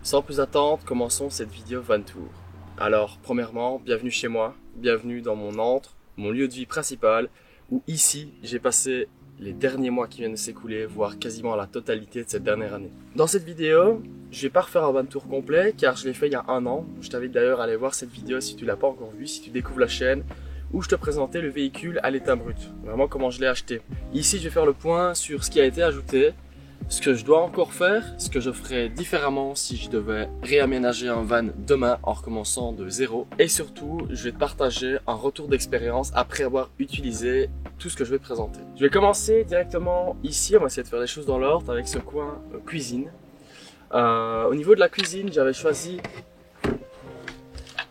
Sans plus attendre, commençons cette vidéo van tour. Alors, premièrement, bienvenue chez moi, bienvenue dans mon antre, mon lieu de vie principal, où ici, j'ai passé les derniers mois qui viennent de s'écouler, voire quasiment la totalité de cette dernière année. Dans cette vidéo, je vais pas refaire un van tour complet, car je l'ai fait il y a un an. Je t'invite d'ailleurs à aller voir cette vidéo si tu l'as pas encore vue, si tu découvres la chaîne, où je te présentais le véhicule à l'état brut, vraiment comment je l'ai acheté. Ici, je vais faire le point sur ce qui a été ajouté, ce que je dois encore faire, ce que je ferais différemment si je devais réaménager un van demain en recommençant de zéro. Et surtout, je vais te partager un retour d'expérience après avoir utilisé tout ce que je vais te présenter. Je vais commencer directement ici, on va essayer de faire les choses dans l'ordre avec ce coin cuisine. Au niveau de la cuisine, j'avais choisi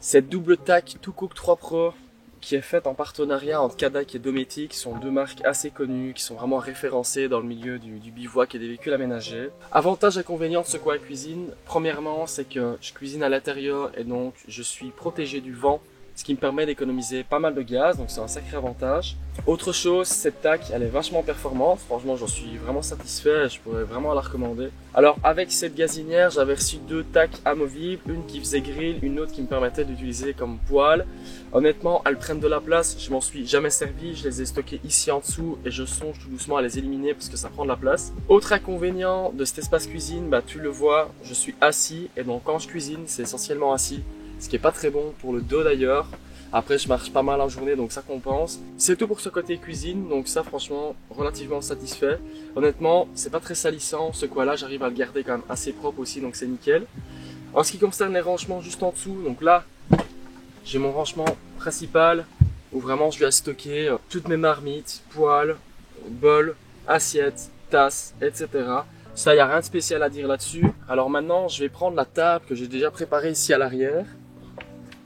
cette double tac Too Cook 3 Pro qui est faite en partenariat entre Cadac et Dometic, qui sont deux marques assez connues, qui sont vraiment référencées dans le milieu du bivouac et des véhicules aménagés. Avantages et inconvénients de ce coin cuisine, premièrement c'est que je cuisine à l'intérieur et donc je suis protégé du vent, ce qui me permet d'économiser pas mal de gaz, donc c'est un sacré avantage. Autre chose, cette tac, elle est vachement performante, franchement j'en suis vraiment satisfait et je pourrais vraiment la recommander. Alors avec cette gazinière, j'avais reçu deux tacs amovibles, une qui faisait grill, une autre qui me permettait d'utiliser comme poêle. Honnêtement, elles prennent de la place, je m'en suis jamais servi, je les ai stockées ici en dessous et je songe tout doucement à les éliminer parce que ça prend de la place. Autre inconvénient de cet espace cuisine, tu le vois, je suis assis et donc quand je cuisine, c'est essentiellement assis. Ce qui est pas très bon pour le dos d'ailleurs. Après je marche pas mal en journée donc ça compense. C'est tout pour ce côté cuisine, donc ça franchement relativement satisfait. Honnêtement c'est pas très salissant, ce coin là j'arrive à le garder quand même assez propre aussi donc c'est nickel. En ce qui concerne les rangements juste en dessous, donc là j'ai mon rangement principal où vraiment je vais stocker toutes mes marmites, poêles, bols, assiettes, tasses, etc. Ça, il n'y a rien de spécial à dire là-dessus. Alors maintenant, je vais prendre la table que j'ai déjà préparée ici à l'arrière,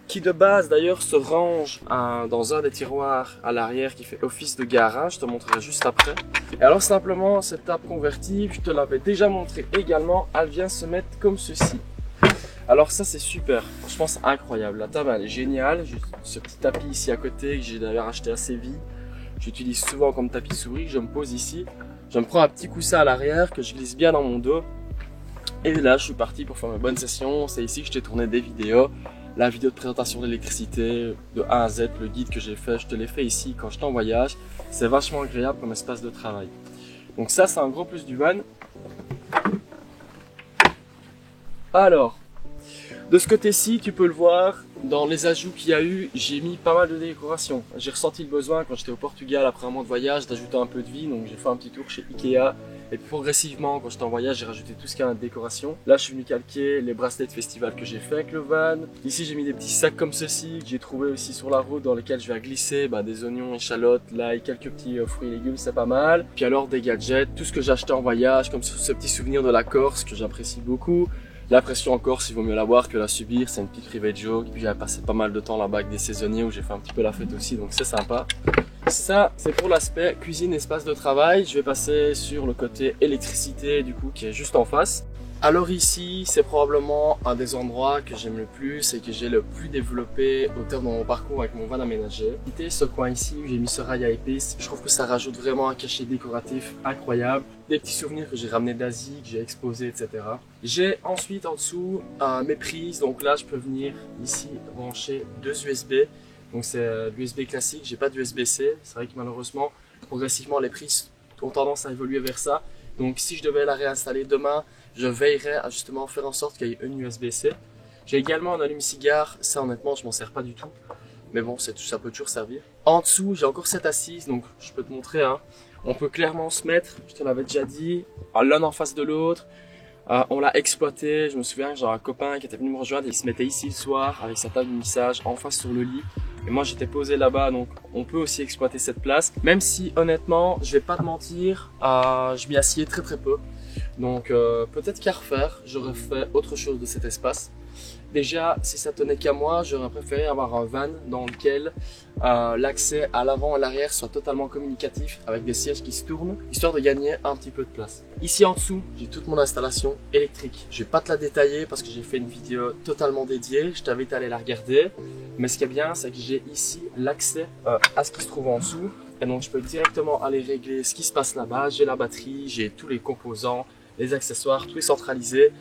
qui de base d'ailleurs se range dans un des tiroirs à l'arrière qui fait office de garage. Je te montrerai juste après. Et alors simplement, cette table convertible, je te l'avais déjà montré également, elle vient se mettre comme ceci. Alors ça c'est super, franchement c'est incroyable, la table elle est géniale, j'ai ce petit tapis ici à côté que j'ai d'ailleurs acheté à Séville, j'utilise souvent comme tapis souris, je me pose ici, je me prends un petit coussin à l'arrière que je glisse bien dans mon dos et là je suis parti pour faire ma bonne session. C'est ici que je t'ai tourné des vidéos, la vidéo de présentation de l'électricité de A à Z, le guide que j'ai fait, je te l'ai fait ici quand j'étais en voyage, c'est vachement agréable comme espace de travail. Donc ça c'est un gros plus du van. Alors, de ce côté-ci, tu peux le voir, dans les ajouts qu'il y a eu, j'ai mis pas mal de décorations. J'ai ressenti le besoin quand j'étais au Portugal après un mois de voyage d'ajouter un peu de vie, donc j'ai fait un petit tour chez Ikea. Et progressivement, quand j'étais en voyage, j'ai rajouté tout ce qui a de décoration. Là, je suis venu calquer les bracelets de festival que j'ai fait avec le van. Ici, j'ai mis des petits sacs comme ceci que j'ai trouvé aussi sur la route dans lesquels je vais glisser des oignons, échalotes, l'ail, quelques petits fruits et légumes, c'est pas mal. Puis alors des gadgets, tout ce que j'ai acheté en voyage, comme ce petit souvenir de la Corse que j'apprécie beaucoup. La pression en Corse, il vaut mieux la boire que la subir, c'est une petite private joke. Puis j'ai passé pas mal de temps là-bas avec des saisonniers où j'ai fait un petit peu la fête aussi, donc c'est sympa. Ça, c'est pour l'aspect cuisine, espace de travail. Je vais passer sur le côté électricité, du coup, qui est juste en face. Alors ici, c'est probablement un des endroits que j'aime le plus et que j'ai le plus développé au terme de mon parcours avec mon van aménagé. Ce coin ici où j'ai mis ce rail à épices, je trouve que ça rajoute vraiment un cachet décoratif incroyable. Des petits souvenirs que j'ai ramenés d'Asie, que j'ai exposés, etc. J'ai ensuite en dessous mes prises, donc là je peux venir ici brancher deux USB. Donc c'est l'USB classique, j'ai pas d'USB-C. C'est vrai que malheureusement, progressivement les prises ont tendance à évoluer vers ça. Donc si je devais la réinstaller demain, je veillerais à justement faire en sorte qu'il y ait une USB-C. J'ai également un allume-cigare, ça honnêtement je m'en sers pas du tout. Mais bon, ça peut toujours servir. En dessous, j'ai encore cette assise, donc je peux te montrer. On peut clairement se mettre, je te l'avais déjà dit, l'un en face de l'autre. On l'a exploité, je me souviens que j'ai un copain qui était venu me rejoindre et il se mettait ici le soir avec sa table de mixage en face sur le lit. Et moi j'étais posé là-bas, donc on peut aussi exploiter cette place. Même si honnêtement, je vais pas te mentir, je m'y assieds très peu. Donc peut-être qu'à refaire, j'aurais fait autre chose de cet espace. Déjà, si ça tenait qu'à moi, j'aurais préféré avoir un van dans lequel l'accès à l'avant et l'arrière soit totalement communicatif avec des sièges qui se tournent, histoire de gagner un petit peu de place. Ici en dessous, j'ai toute mon installation électrique. Je vais pas te la détailler parce que j'ai fait une vidéo totalement dédiée, je t'invite à aller la regarder. Mais ce qui est bien, c'est que j'ai ici l'accès à ce qui se trouve en dessous. Et donc je peux directement aller régler ce qui se passe là-bas. J'ai la batterie, j'ai tous les composants, les accessoires, tout est centralisé.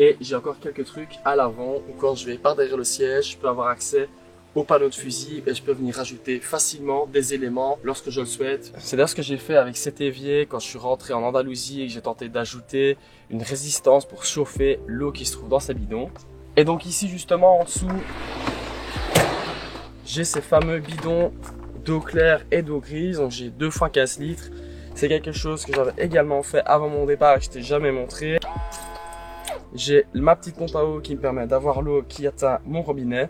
Et j'ai encore quelques trucs à l'avant où quand je vais par derrière le siège, je peux avoir accès au panneau de fusil et je peux venir rajouter facilement des éléments lorsque je le souhaite. C'est d'ailleurs ce que j'ai fait avec cet évier quand je suis rentré en Andalousie et que j'ai tenté d'ajouter une résistance pour chauffer l'eau qui se trouve dans ces bidons. Et donc ici justement en dessous, j'ai ces fameux bidons d'eau claire et d'eau grise, donc j'ai 2 fois 15 litres. C'est quelque chose que j'avais également fait avant mon départ et que je t'ai jamais montré. J'ai ma petite pompe à eau qui me permet d'avoir l'eau qui atteint mon robinet.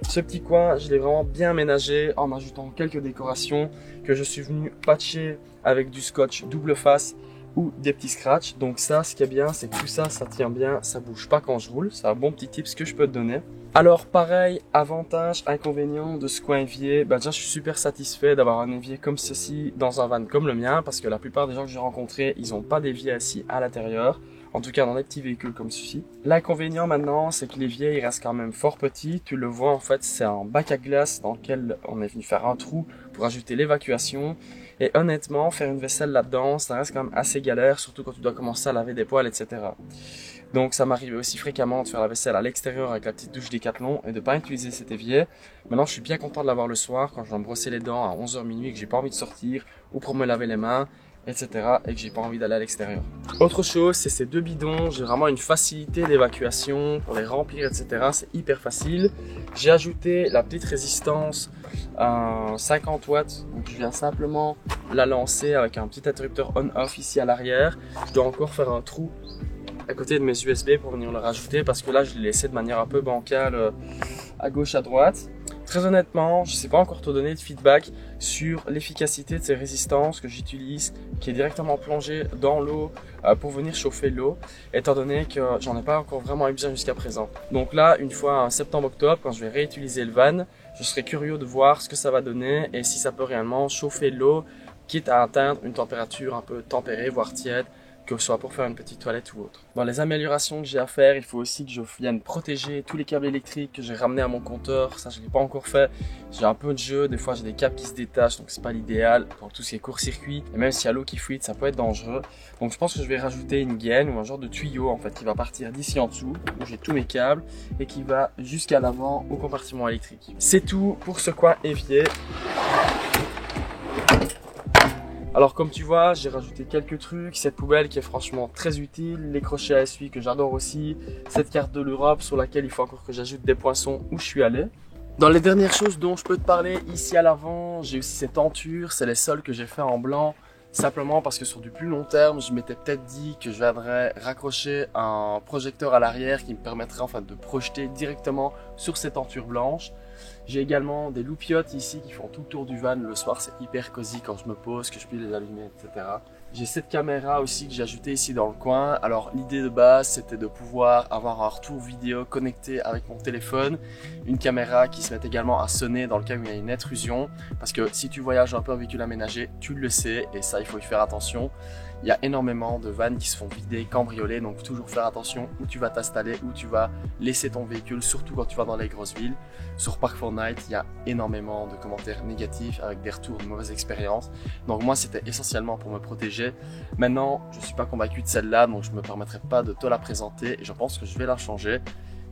Ce petit coin, je l'ai vraiment bien ménagé en ajoutant quelques décorations que je suis venu patcher avec du scotch double face ou des petits scratchs. Donc ça, ce qui est bien, c'est que tout ça, ça tient bien, ça bouge pas quand je roule. C'est un bon petit tips que je peux te donner. Alors pareil, avantage, inconvénient de ce coin évier, déjà je suis super satisfait d'avoir un évier comme ceci dans un van comme le mien parce que la plupart des gens que j'ai rencontrés, ils n'ont pas d'évier assis à l'intérieur. En tout cas dans des petits véhicules comme ceci. L'inconvénient maintenant, c'est que l'évier il reste quand même fort petit. Tu le vois en fait, c'est un bac à glace dans lequel on est venu faire un trou pour ajouter l'évacuation. Et honnêtement, faire une vaisselle là-dedans, ça reste quand même assez galère, surtout quand tu dois commencer à laver des poêles, etc. Donc ça m'arrivait aussi fréquemment de faire la vaisselle à l'extérieur avec la petite douche Décathlon et de pas utiliser cet évier. Maintenant, je suis bien content de l'avoir le soir quand je dois me brosser les dents à 11h minuit et que j'ai pas envie de sortir ou pour me laver les mains, etc. et que j'ai pas envie d'aller à l'extérieur. Autre chose, c'est ces 2 bidons. J'ai vraiment une facilité d'évacuation pour les remplir, etc. C'est hyper facile. J'ai ajouté la petite résistance 50 watts. Donc je viens simplement la lancer avec un petit interrupteur on-off ici à l'arrière. Je dois encore faire un trou à côté de mes USB pour venir le rajouter parce que là je l'ai laissé de manière un peu bancale à gauche à droite. Très honnêtement, je ne sais pas encore te donner de feedback sur l'efficacité de ces résistances que j'utilise, qui est directement plongée dans l'eau pour venir chauffer l'eau, étant donné que j'en ai pas encore vraiment eu besoin jusqu'à présent. Donc là, une fois en septembre-octobre, quand je vais réutiliser le van, je serai curieux de voir ce que ça va donner et si ça peut réellement chauffer l'eau, quitte à atteindre une température un peu tempérée, voire tiède, que ce soit pour faire une petite toilette ou autre. Dans les améliorations que j'ai à faire, il faut aussi que je vienne protéger tous les câbles électriques que j'ai ramenés à mon compteur. Ça, je l'ai pas encore fait. J'ai un peu de jeu. Des fois, j'ai des câbles qui se détachent, donc c'est pas l'idéal pour tout ce qui est court-circuit. Et même s'il y a l'eau qui fuite, ça peut être dangereux. Donc, je pense que je vais rajouter une gaine ou un genre de tuyau en fait qui va partir d'ici en dessous où j'ai tous mes câbles et qui va jusqu'à l'avant au compartiment électrique. C'est tout pour ce coin évier. Alors comme tu vois, j'ai rajouté quelques trucs, cette poubelle qui est franchement très utile, les crochets à essuie que j'adore aussi, cette carte de l'Europe sur laquelle il faut encore que j'ajoute des poinçons où je suis allé. Dans les dernières choses dont je peux te parler, ici à l'avant, j'ai aussi ces tentures, c'est les sols que j'ai fait en blanc, simplement parce que sur du plus long terme, je m'étais peut-être dit que je viendrais raccrocher un projecteur à l'arrière qui me permettrait enfin de projeter directement sur ces tentures blanches. J'ai également des loupiottes ici qui font tout le tour du van. Le soir, c'est hyper cosy quand je me pose, que je puis les allumer, etc. J'ai cette caméra aussi que j'ai ajoutée ici dans le coin. Alors, l'idée de base, c'était de pouvoir avoir un retour vidéo connecté avec mon téléphone. Une caméra qui se met également à sonner dans le cas où il y a une intrusion. Parce que si tu voyages un peu en véhicule aménagé, tu le sais et ça, il faut y faire attention. Il y a énormément de vannes qui se font vider, cambrioler, donc toujours faire attention où tu vas t'installer, où tu vas laisser ton véhicule, surtout quand tu vas dans les grosses villes. Sur Park4Night, il y a énormément de commentaires négatifs avec des retours de mauvaises expériences. Donc moi, c'était essentiellement pour me protéger. Maintenant, je ne suis pas convaincu de celle-là, donc je ne me permettrai pas de te la présenter et je pense que je vais la changer.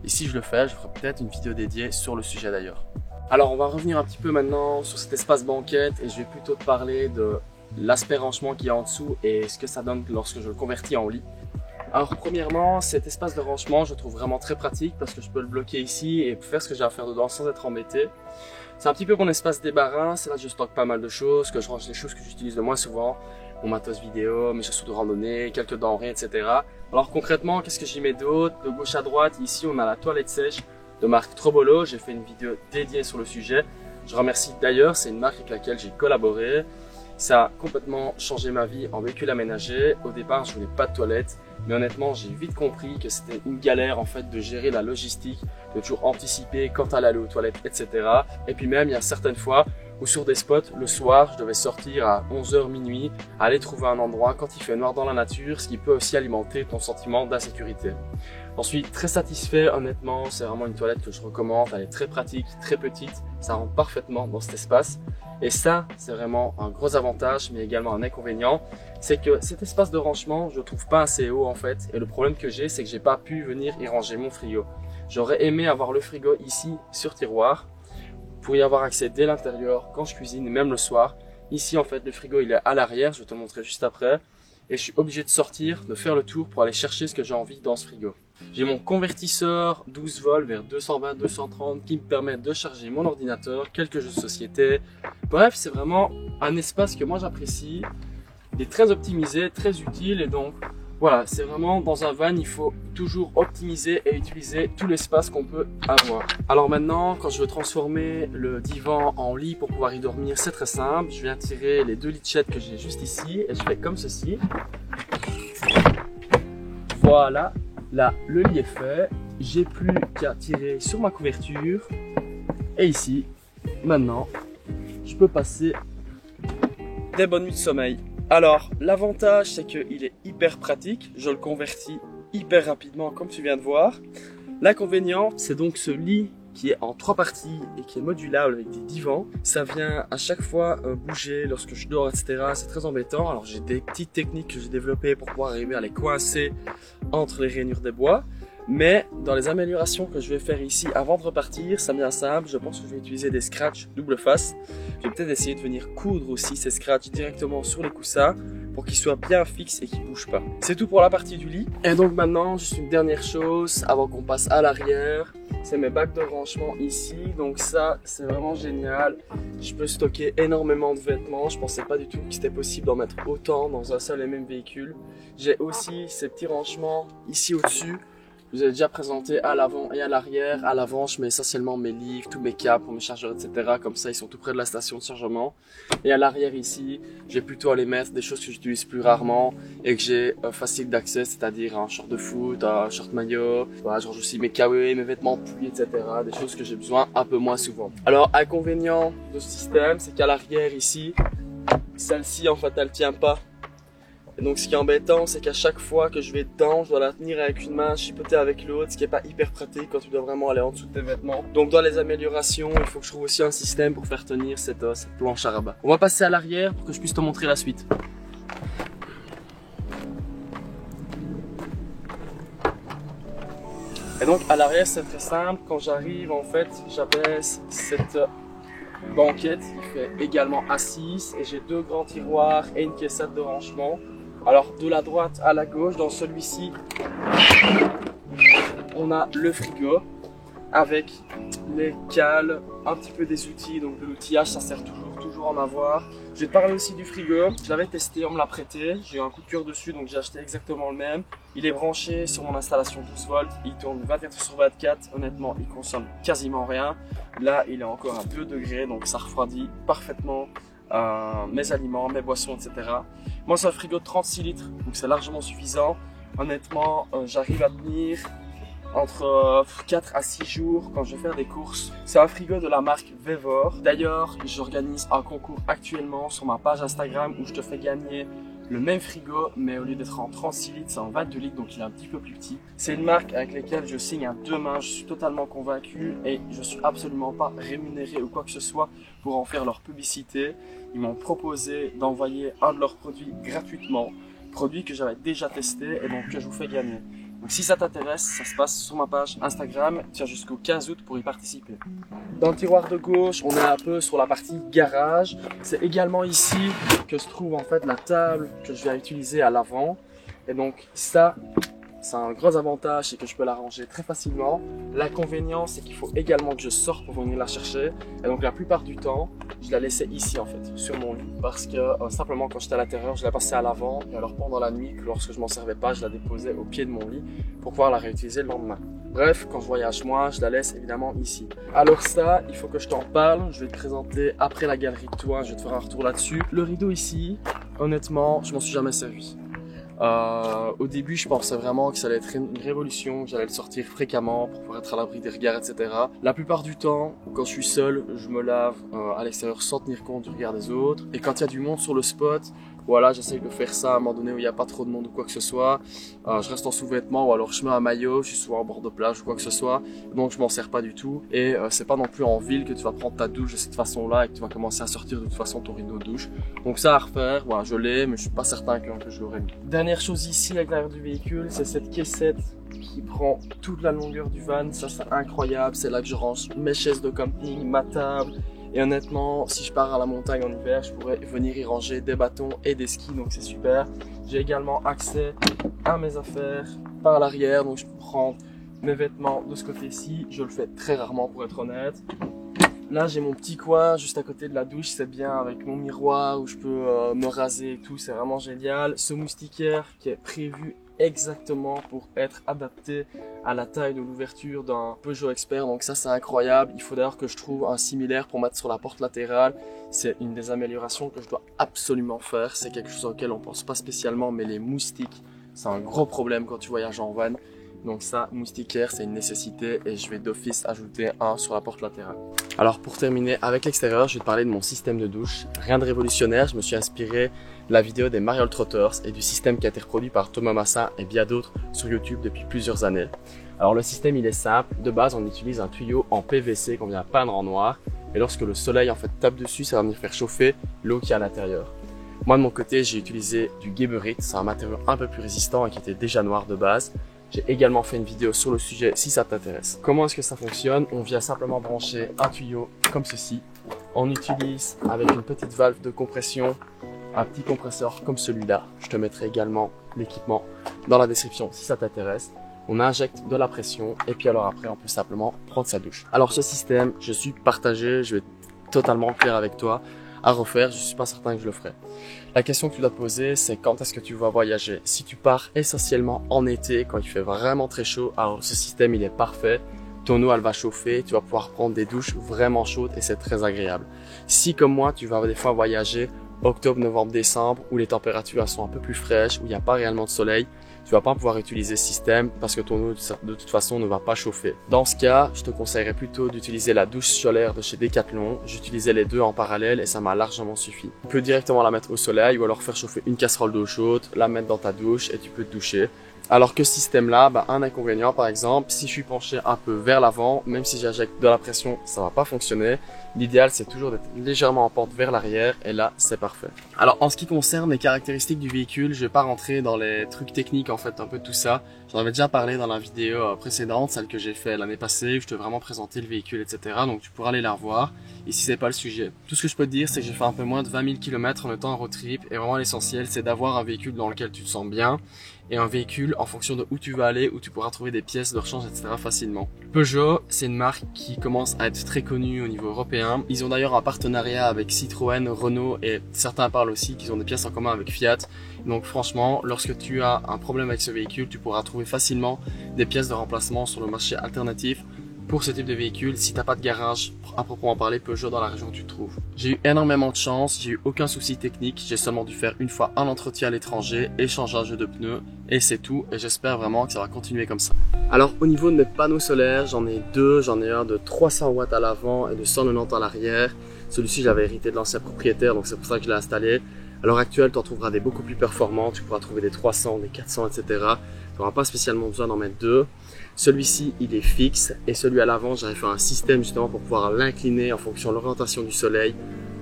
Et si je le fais, je ferai peut-être une vidéo dédiée sur le sujet d'ailleurs. Alors, on va revenir un petit peu maintenant sur cet espace banquette et je vais plutôt te parler de l'aspect rangement qui est en dessous et ce que ça donne lorsque je le convertis en lit. Alors premièrement, cet espace de rangement, je le trouve vraiment très pratique parce que je peux le bloquer ici et faire ce que j'ai à faire dedans sans être embêté. C'est un petit peu mon espace débarras, c'est là que je stocke pas mal de choses, que je range les choses que j'utilise le moins souvent, mon matos vidéo, mes chaussures de randonnée, quelques denrées, etc. Alors concrètement, qu'est-ce que j'y mets d'autre? De gauche à droite, ici on a la toilette sèche de marque Trobolo, j'ai fait une vidéo dédiée sur le sujet. Je remercie d'ailleurs, c'est une marque avec laquelle j'ai collaboré. Ça a complètement changé ma vie en véhicule aménagé. Au départ, je voulais pas de toilette, mais honnêtement, j'ai vite compris que c'était une galère en fait de gérer la logistique, de toujours anticiper quand elle allait aux toilettes, etc. Et puis même, il y a certaines fois où sur des spots, le soir, je devais sortir à 11h minuit, aller trouver un endroit quand il fait noir dans la nature, ce qui peut aussi alimenter ton sentiment d'insécurité. J'en suis très satisfait, honnêtement, c'est vraiment une toilette que je recommande, elle est très pratique, très petite, ça rentre parfaitement dans cet espace. Et ça, c'est vraiment un gros avantage, mais également un inconvénient, c'est que cet espace de rangement, je le trouve pas assez haut en fait. Et le problème que j'ai, c'est que j'ai pas pu venir y ranger mon frigo. J'aurais aimé avoir le frigo ici, sur tiroir, pour y avoir accès dès l'intérieur, quand je cuisine, et même le soir. Ici, en fait, le frigo, il est à l'arrière, je vais te le montrer juste après. Et je suis obligé de sortir, de faire le tour pour aller chercher ce que j'ai envie dans ce frigo. J'ai mon convertisseur 12 volts vers 220-230 qui me permet de charger mon ordinateur, quelques jeux de société. Bref, c'est vraiment un espace que moi j'apprécie. Il est très optimisé, très utile et donc voilà, c'est vraiment dans un van, il faut toujours optimiser et utiliser tout l'espace qu'on peut avoir. Alors maintenant, quand je veux transformer le divan en lit pour pouvoir y dormir, c'est très simple. Je viens tirer les 2 litchettes que j'ai juste ici et je fais comme ceci. Voilà, là le lit est fait. J'ai plus qu'à tirer sur ma couverture. Et ici, maintenant, je peux passer des bonnes nuits de sommeil. Alors, l'avantage, c'est qu'il est hyper pratique. Je le convertis hyper rapidement, comme tu viens de voir. L'inconvénient, c'est donc ce lit qui est en 3 parties et qui est modulable avec des divans. Ça vient à chaque fois bouger lorsque je dors, etc. C'est très embêtant. Alors, j'ai des petites techniques que j'ai développées pour pouvoir arriver à les coincer entre les rainures des bois. Mais dans les améliorations que je vais faire ici avant de repartir, c'est bien simple. Je pense que je vais utiliser des scratchs double face. Je vais peut-être essayer de venir coudre aussi ces scratchs directement sur les coussins pour qu'ils soient bien fixes et qu'ils ne bougent pas. C'est tout pour la partie du lit. Et donc maintenant, juste une dernière chose avant qu'on passe à l'arrière. C'est mes bacs de rangement ici. Donc ça, c'est vraiment génial. Je peux stocker énormément de vêtements. Je pensais pas du tout que c'était possible d'en mettre autant dans un seul et même véhicule. J'ai aussi ces petits rangements ici au-dessus. Je vous ai déjà présenté à l'avant et à l'arrière. À l'avant, je mets essentiellement mes livres, tous mes câbles pour mes chargeurs, etc. Comme ça, ils sont tout près de la station de chargement. Et à l'arrière ici, j'ai plutôt à les mettre des choses que j'utilise plus rarement et que j'ai facile d'accès, c'est-à-dire un short de foot, un short maillot. Voilà, je range aussi mes kawaii, mes vêtements de pluie, etc. Des choses que j'ai besoin un peu moins souvent. Alors, inconvénient de ce système, c'est qu'à l'arrière ici, celle-ci, en fait, elle tient pas. Et donc ce qui est embêtant, c'est qu'à chaque fois que je vais dedans, je dois la tenir avec une main, chipoter avec l'autre, ce qui est pas hyper pratique quand tu dois vraiment aller en dessous de tes vêtements. Donc dans les améliorations, il faut que je trouve aussi un système pour faire tenir cette planche à rabat. On va passer à l'arrière pour que je puisse te montrer la suite. Et donc à l'arrière, c'est très simple. Quand j'arrive, en fait, j'abaisse cette banquette qui fait également assise et j'ai 2 grands tiroirs et une caissette de rangement. Alors de la droite à la gauche, dans celui-ci, on a le frigo avec les cales, un petit peu des outils, donc de l'outillage, ça sert toujours en avoir. Je vais te parler aussi du frigo, je l'avais testé, on me l'a prêté, j'ai eu un coup de cœur dessus donc j'ai acheté exactement le même. Il est branché sur mon installation 12 volts, il tourne 24/24, honnêtement il consomme quasiment rien. Là il est encore à 2 degrés donc ça refroidit parfaitement mes aliments, mes boissons, etc. Moi c'est un frigo de 36 litres donc c'est largement suffisant. Honnêtement j'arrive à tenir entre 4 à 6 jours quand je vais faire des courses. C'est un frigo de la marque Vevor. D'ailleurs, j'organise un concours actuellement sur ma page Instagram où je te fais gagner le même frigo, mais au lieu d'être en 36 litres, c'est en 22 litres, donc il est un petit peu plus petit. C'est une marque avec laquelle je signe à 2 mains, je suis totalement convaincu et je suis absolument pas rémunéré ou quoi que ce soit pour en faire leur publicité. Ils m'ont proposé d'envoyer un de leurs produits gratuitement, produit que j'avais déjà testé et donc que je vous fais gagner. Donc si ça t'intéresse, ça se passe sur ma page Instagram, tu as jusqu'au 15 août pour y participer. Dans le tiroir de gauche, on est un peu sur la partie garage. C'est également ici que se trouve en fait la table que je vais utiliser à l'avant. Et donc ça, c'est un gros avantage, c'est que je peux la ranger très facilement. L'inconvénient, c'est qu'il faut également que je sorte pour venir la chercher. Et donc la plupart du temps, je la laissais ici en fait, sur mon lit. Parce que simplement quand j'étais à l'intérieur, je la passais à l'avant. Et alors pendant la nuit, lorsque je m'en servais pas, je la déposais au pied de mon lit pour pouvoir la réutiliser le lendemain. Bref, quand je voyage moi, je la laisse évidemment ici. Alors ça, il faut que je t'en parle. Je vais te présenter après la galerie de toit, je vais te faire un retour là-dessus. Le rideau ici, honnêtement, je m'en suis jamais servi. Au début, je pensais vraiment que ça allait être une révolution, que j'allais le sortir fréquemment pour pouvoir être à l'abri des regards, etc. La plupart du temps, quand je suis seul, je me lave à l'extérieur sans tenir compte du regard des autres. Et quand il y a du monde sur le spot, voilà, j'essaye de faire ça à un moment donné où il n'y a pas trop de monde ou quoi que ce soit. Je reste en sous-vêtements ou alors je mets un maillot, je suis souvent en bord de plage ou quoi que ce soit. Donc je m'en sers pas du tout. Et c'est pas non plus en ville que tu vas prendre ta douche de cette façon-là et que tu vas commencer à sortir de toute façon ton rideau de douche. Donc ça à refaire, voilà, je l'ai, mais je suis pas certain que je l'aurais mis. Dernière chose ici à l'intérieur du véhicule, c'est cette caissette qui prend toute la longueur du van. Ça c'est incroyable, c'est là que je range mes chaises de camping, ma table. Et honnêtement, si je pars à la montagne en hiver, je pourrais venir y ranger des bâtons et des skis, donc c'est super. J'ai également accès à mes affaires par l'arrière, donc je peux prendre mes vêtements de ce côté-ci. Je le fais très rarement pour être honnête. Là, j'ai mon petit coin juste à côté de la douche, c'est bien avec mon miroir où je peux me raser et tout, c'est vraiment génial. Ce moustiquaire qui est prévu exactement pour être adapté à la taille de l'ouverture d'un Peugeot Expert, donc ça c'est incroyable. Il faut d'ailleurs que je trouve un similaire pour mettre sur la porte latérale. C'est une des améliorations que je dois absolument faire, c'est quelque chose auquel on pense pas spécialement, mais les moustiques c'est un gros problème quand tu voyages en van. Donc ça, moustiquaire, c'est une nécessité et je vais d'office ajouter un sur la porte latérale. Alors pour terminer avec l'extérieur, je vais te parler de mon système de douche. Rien de révolutionnaire, je me suis inspiré de la vidéo des Mariole Trotters et du système qui a été reproduit par Thomas Massa et bien d'autres sur YouTube depuis plusieurs années. Alors le système il est simple, de base on utilise un tuyau en PVC qu'on vient peindre en noir et lorsque le soleil en fait tape dessus, ça va venir faire chauffer l'eau qui est à l'intérieur. Moi de mon côté, j'ai utilisé du Geberit, c'est un matériau un peu plus résistant et qui était déjà noir de base. J'ai également fait une vidéo sur le sujet si ça t'intéresse. Comment est-ce que ça fonctionne? On vient simplement brancher un tuyau comme ceci. On utilise avec une petite valve de compression un petit compresseur comme celui-là. Je te mettrai également l'équipement dans la description si ça t'intéresse. On injecte de la pression et puis alors après on peut simplement prendre sa douche. Alors ce système, je suis partagé, je vais être totalement clair avec toi. À refaire, je suis pas certain que je le ferai. La question que tu dois te poser, c'est quand est-ce que tu vas voyager. Si tu pars essentiellement en été, quand il fait vraiment très chaud, alors ce système il est parfait. Ton eau elle va chauffer, tu vas pouvoir prendre des douches vraiment chaudes et c'est très agréable. Si comme moi, tu vas des fois voyager octobre, novembre, décembre, où les températures elles sont un peu plus fraîches, où il n'y a pas réellement de soleil, tu vas pas pouvoir utiliser ce système parce que ton eau de toute façon ne va pas chauffer. Dans ce cas, je te conseillerais plutôt d'utiliser la douche solaire de chez Decathlon. J'utilisais les deux en parallèle et ça m'a largement suffi. Tu peux directement la mettre au soleil ou alors faire chauffer une casserole d'eau chaude, la mettre dans ta douche et tu peux te doucher. Alors que ce système-là, un inconvénient par exemple, si je suis penché un peu vers l'avant, même si j'injecte de la pression, ça va pas fonctionner. L'idéal c'est toujours d'être légèrement en pente vers l'arrière et là c'est parfait. Alors en ce qui concerne les caractéristiques du véhicule, je vais pas rentrer dans les trucs techniques en fait, un peu tout ça. J'en avais déjà parlé dans la vidéo précédente, celle que j'ai fait l'année passée, où je t'ai vraiment présenté le véhicule, etc. Donc tu pourras aller la revoir, ici c'est pas le sujet. Tout ce que je peux te dire c'est que j'ai fait un peu moins de 20 000 km en étant en road trip et vraiment l'essentiel c'est d'avoir un véhicule dans lequel tu te sens bien et un véhicule en fonction de où tu vas aller, où tu pourras trouver des pièces de rechange, etc. facilement. Peugeot, c'est une marque qui commence à être très connue au niveau européen. Ils ont d'ailleurs un partenariat avec Citroën, Renault et certains parlent aussi qu'ils ont des pièces en commun avec Fiat. Donc franchement, lorsque tu as un problème avec ce véhicule, tu pourras trouver facilement des pièces de remplacement sur le marché alternatif pour ce type de véhicule. Si t'as pas de garage à proprement parler Peugeot dans la région où tu te trouves. J'ai eu énormément de chance, j'ai eu aucun souci technique, j'ai seulement dû faire une fois un entretien à l'étranger, échangeage de pneus et c'est tout et j'espère vraiment que ça va continuer comme ça. Alors au niveau de mes panneaux solaires, j'en ai deux, j'en ai un de 300 watts à l'avant et de 190 à l'arrière. Celui-ci j'avais hérité de l'ancien propriétaire donc c'est pour ça que je l'ai installé. À l'heure actuelle, tu en trouveras des beaucoup plus performants, tu pourras trouver des 300, des 400, etc. Tu n'auras pas spécialement besoin d'en mettre deux. Celui-ci, il est fixe et celui à l'avant, j'avais fait un système justement pour pouvoir l'incliner en fonction de l'orientation du soleil.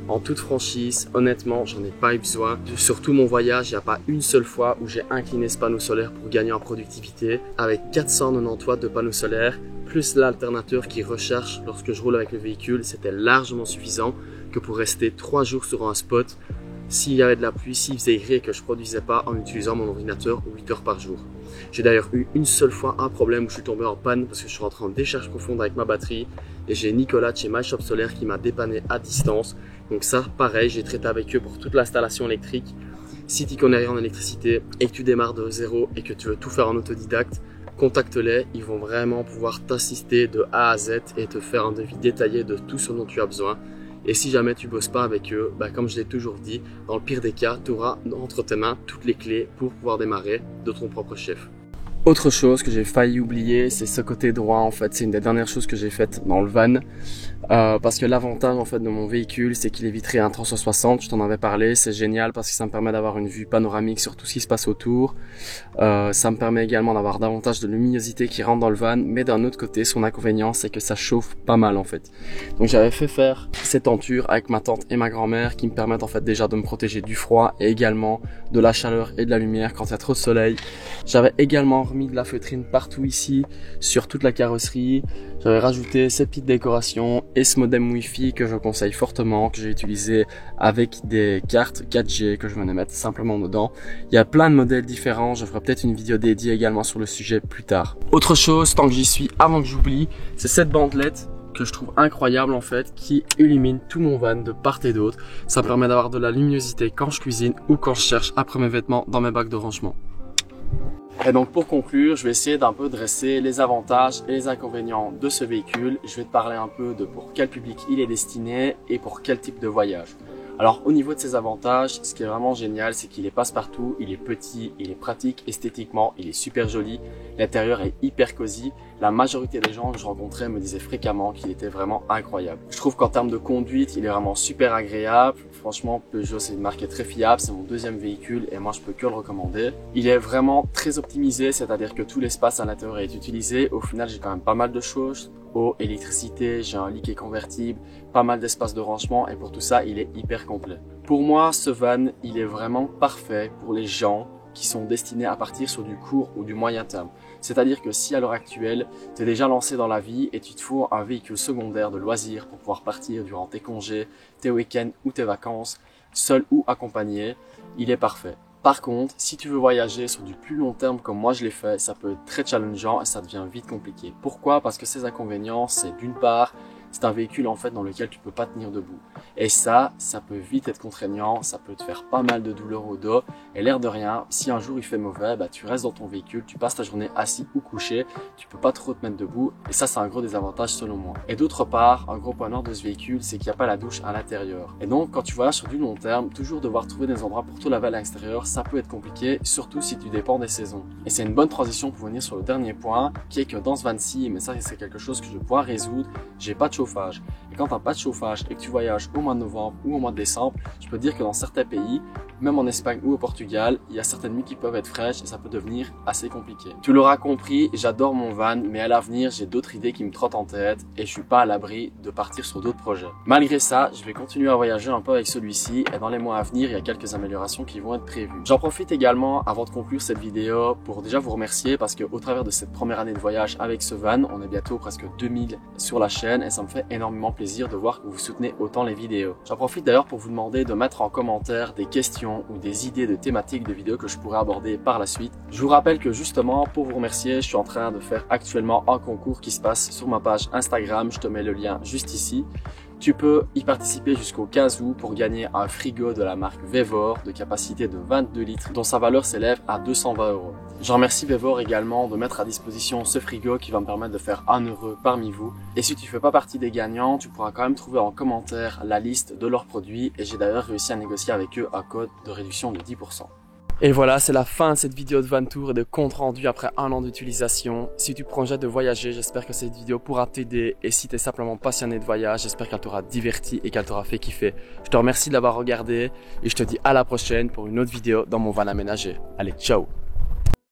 En toute franchise, honnêtement, j'en ai pas eu besoin. Sur tout mon voyage, il n'y a pas une seule fois où j'ai incliné ce panneau solaire pour gagner en productivité. Avec 490 watts de panneau solaire, plus l'alternateur qui recharge lorsque je roule avec le véhicule, c'était largement suffisant que pour rester 3 jours sur un spot. S'il y avait de la pluie, s'il faisait gris et que je produisais pas en utilisant mon ordinateur 8 heures par jour. J'ai d'ailleurs eu une seule fois un problème où je suis tombé en panne parce que je suis rentré en décharge profonde avec ma batterie et j'ai Nicolas de chez My Shop Solaire qui m'a dépanné à distance. Donc ça, pareil, j'ai traité avec eux pour toute l'installation électrique. Si tu connais rien en électricité et que tu démarres de zéro et que tu veux tout faire en autodidacte, contacte-les, ils vont vraiment pouvoir t'assister de A à Z et te faire un devis détaillé de tout ce dont tu as besoin. Et si jamais tu bosses pas avec eux, comme je l'ai toujours dit, dans le pire des cas, tu auras entre tes mains toutes les clés pour pouvoir démarrer de ton propre chef. Autre chose que j'ai failli oublier, c'est ce côté droit en fait. C'est une des dernières choses que j'ai faites dans le van. Parce que l'avantage en fait de mon véhicule, c'est qu'il est vitré à un 360, je t'en avais parlé, c'est génial parce que ça me permet d'avoir une vue panoramique sur tout ce qui se passe autour. Ça me permet également d'avoir davantage de luminosité qui rentre dans le van, mais d'un autre côté, son inconvénient, c'est que ça chauffe pas mal en fait. Donc j'avais fait faire cette tenture avec ma tante et ma grand-mère qui me permettent en fait déjà de me protéger du froid et également de la chaleur et de la lumière quand il y a trop de soleil. J'avais également remis de la feutrine partout ici, sur toute la carrosserie. J'avais rajouté cette petite décoration et ce modem Wi-Fi que je conseille fortement, que j'ai utilisé avec des cartes 4G que je venais mettre simplement dedans. Il y a plein de modèles différents, je ferai peut-être une vidéo dédiée également sur le sujet plus tard. Autre chose, tant que j'y suis, avant que j'oublie, c'est cette bandelette que je trouve incroyable en fait, qui illumine tout mon van de part et d'autre. Ça me permet d'avoir de la luminosité quand je cuisine ou quand je cherche après mes vêtements dans mes bacs de rangement. Et donc pour conclure, je vais essayer d'un peu dresser les avantages et les inconvénients de ce véhicule. Je vais te parler un peu de pour quel public il est destiné et pour quel type de voyage. Alors au niveau de ses avantages, ce qui est vraiment génial, c'est qu'il est passe-partout, il est petit, il est pratique esthétiquement, il est super joli, l'intérieur est hyper cosy. La majorité des gens que je rencontrais me disaient fréquemment qu'il était vraiment incroyable. Je trouve qu'en termes de conduite, il est vraiment super agréable. Franchement, Peugeot, c'est une marque qui est très fiable, c'est mon deuxième véhicule et moi je peux que le recommander. Il est vraiment très optimisé, c'est-à-dire que tout l'espace à l'intérieur est utilisé. Au final, j'ai quand même pas mal de choses. Eau, électricité, j'ai un lit qui est convertible, pas mal d'espace de rangement et pour tout ça, il est hyper complet. Pour moi, ce van, il est vraiment parfait pour les gens qui sont destinés à partir sur du court ou du moyen terme. C'est-à-dire que si à l'heure actuelle, tu es déjà lancé dans la vie et tu te faut un véhicule secondaire de loisirs pour pouvoir partir durant tes congés, tes week-ends ou tes vacances, seul ou accompagné, il est parfait. Par contre, si tu veux voyager sur du plus long terme comme moi je l'ai fait, ça peut être très challengeant et ça devient vite compliqué. Pourquoi? Parce que ces inconvénients, c'est d'une part, c'est un véhicule en fait dans lequel tu peux pas tenir debout. Et ça peut vite être contraignant, ça peut te faire pas mal de douleurs au dos. Et l'air de rien, si un jour il fait mauvais, bah tu restes dans ton véhicule, tu passes ta journée assis ou couché, tu peux pas trop te mettre debout. Et ça, c'est un gros désavantage selon moi. Et d'autre part, un gros point noir de ce véhicule, c'est qu'il n'y a pas la douche à l'intérieur. Et donc, quand tu voyages sur du long terme, toujours devoir trouver des endroits pour te laver à l'extérieur, ça peut être compliqué, surtout si tu dépends des saisons. Et c'est une bonne transition pour venir sur le dernier point, qui est que dans ce van-ci, mais ça c'est quelque chose que je vais pouvoir résoudre, j'ai pas de chauffage. Et quand tu n'as pas de chauffage et que tu voyages au mois de novembre ou au mois de décembre, je peux te dire que dans certains pays, même en Espagne ou au Portugal, il y a certaines nuits qui peuvent être fraîches et ça peut devenir assez compliqué. Tu l'auras compris, j'adore mon van, mais à l'avenir, j'ai d'autres idées qui me trottent en tête et je suis pas à l'abri de partir sur d'autres projets. Malgré ça, je vais continuer à voyager un peu avec celui-ci et dans les mois à venir, il y a quelques améliorations qui vont être prévues. J'en profite également avant de conclure cette vidéo pour déjà vous remercier parce que au travers de cette première année de voyage avec ce van, on est bientôt presque 2000 sur la chaîne et ça me fait énormément plaisir de voir que vous soutenez autant les vidéos. J'en profite d'ailleurs pour vous demander de mettre en commentaire des questions ou des idées de thématiques de vidéos que je pourrais aborder par la suite. Je vous rappelle que justement, pour vous remercier, je suis en train de faire actuellement un concours qui se passe sur ma page Instagram. Je te mets le lien juste ici. Tu peux y participer jusqu'au 15 août pour gagner un frigo de la marque Vevor de capacité de 22 litres dont sa valeur s'élève à 220 €. Je remercie Vevor également de mettre à disposition ce frigo qui va me permettre de faire un heureux parmi vous. Et si tu fais pas partie des gagnants, tu pourras quand même trouver en commentaire la liste de leurs produits et j'ai d'ailleurs réussi à négocier avec eux un code de réduction de 10%. Et voilà, c'est la fin de cette vidéo de van tour et de compte rendu après un an d'utilisation. Si tu projettes de voyager, j'espère que cette vidéo pourra t'aider. Et si tu es simplement passionné de voyage, j'espère qu'elle t'aura diverti et qu'elle t'aura fait kiffer. Je te remercie de l'avoir regardé et je te dis à la prochaine pour une autre vidéo dans mon van aménagé. Allez, ciao!